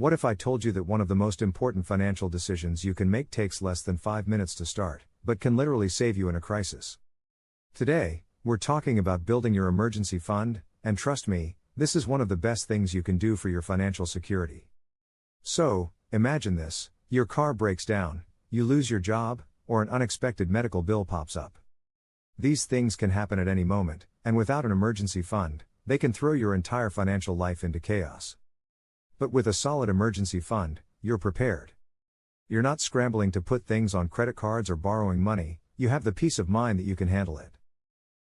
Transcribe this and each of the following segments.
What if I told you that one of the most important financial decisions you can make takes less than 5 minutes to start, but can literally save you in a crisis? Today, we're talking about building your emergency fund, and trust me, this is one of the best things you can do for your financial security. So, imagine this: your car breaks down, you lose your job, or an unexpected medical bill pops up. These things can happen at any moment, and without an emergency fund, they can throw your entire financial life into chaos. But with a solid emergency fund, you're prepared. You're not scrambling to put things on credit cards or borrowing money, you have the peace of mind that you can handle it.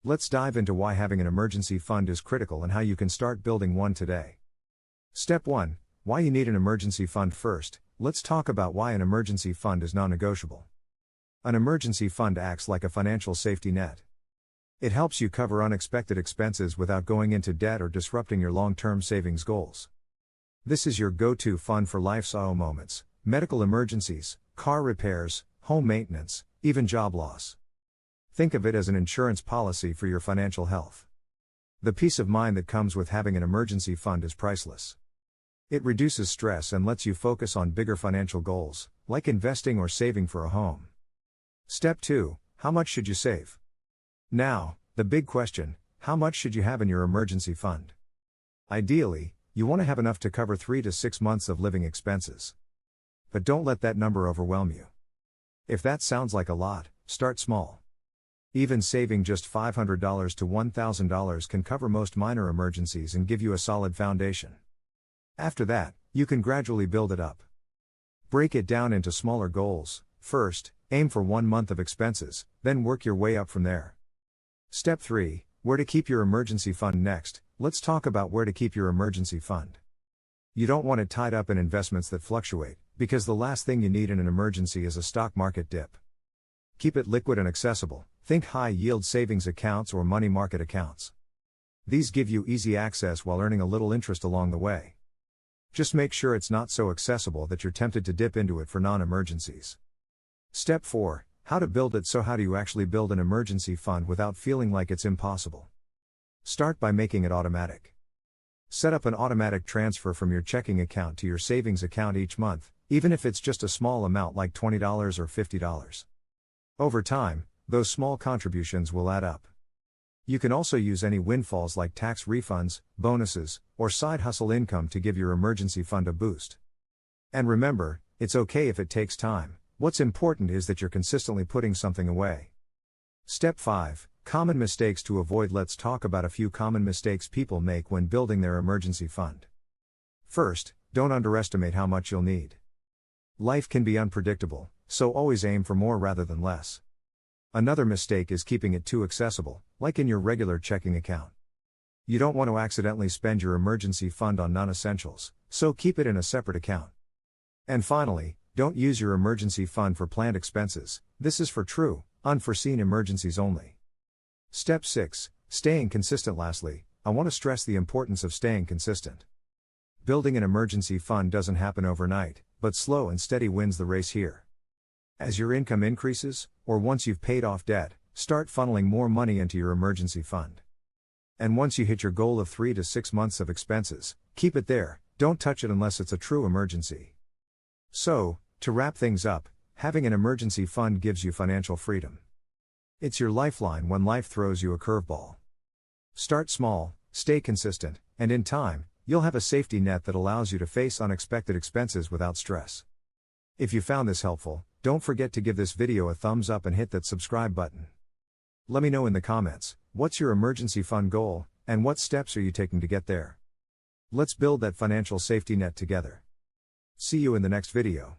Let's dive into why having an emergency fund is critical and how you can start building one today. Step 1. Why you need an emergency fund. First, let's talk about why an emergency fund is non-negotiable. An emergency fund acts like a financial safety net. It helps you cover unexpected expenses without going into debt or disrupting your long-term savings goals. This is your go-to fund for life's moments, medical emergencies, car repairs, home maintenance, even job loss. Think of it as an insurance policy for your financial health. The peace of mind that comes with having an emergency fund is priceless. It reduces stress and lets you focus on bigger financial goals, like investing or saving for a home. Step 2. How much should you save? Now, the big question: how much should you have in your emergency fund? Ideally, you want to have enough to cover 3 to 6 months of living expenses. But don't let that number overwhelm you. If that sounds like a lot, start small. Even saving just $500 to $1,000 can cover most minor emergencies and give you a solid foundation. After that, you can gradually build it up. Break it down into smaller goals. First, aim for 1 month of expenses, then work your way up from there. Step 3. Where to keep your emergency fund. Next, let's talk about where to keep your emergency fund. You don't want it tied up in investments that fluctuate, because the last thing you need in an emergency is a stock market dip. Keep it liquid and accessible. Think high-yield savings accounts or money market accounts. These give you easy access while earning a little interest along the way. Just make sure it's not so accessible that you're tempted to dip into it for non-emergencies. Step 4. How to build it. So how do you actually build an emergency fund without feeling like it's impossible? Start by making it automatic. Set up an automatic transfer from your checking account to your savings account each month, even if it's just a small amount like $20 or $50. Over time, those small contributions will add up. You can also use any windfalls like tax refunds, bonuses, or side hustle income to give your emergency fund a boost. And remember, it's okay if it takes time. What's important is that you're consistently putting something away. Step 5. Common mistakes to avoid. Let's talk about a few common mistakes people make when building their emergency fund. First, don't underestimate how much you'll need. Life can be unpredictable, so always aim for more rather than less. Another mistake is keeping it too accessible, like in your regular checking account. You don't want to accidentally spend your emergency fund on non-essentials, so keep it in a separate account. And finally, don't use your emergency fund for planned expenses. This is for true, unforeseen emergencies only. Step 6. Staying consistent. Lastly, I want to stress the importance of staying consistent. Building an emergency fund doesn't happen overnight, but slow and steady wins the race here. As your income increases, or once you've paid off debt, start funneling more money into your emergency fund. And once you hit your goal of 3 to 6 months of expenses, keep it there, don't touch it unless it's a true emergency. So, to wrap things up, having an emergency fund gives you financial freedom. It's your lifeline when life throws you a curveball. Start small, stay consistent, and in time, you'll have a safety net that allows you to face unexpected expenses without stress. If you found this helpful, don't forget to give this video a thumbs up and hit that subscribe button. Let me know in the comments, what's your emergency fund goal, and what steps are you taking to get there? Let's build that financial safety net together. See you in the next video.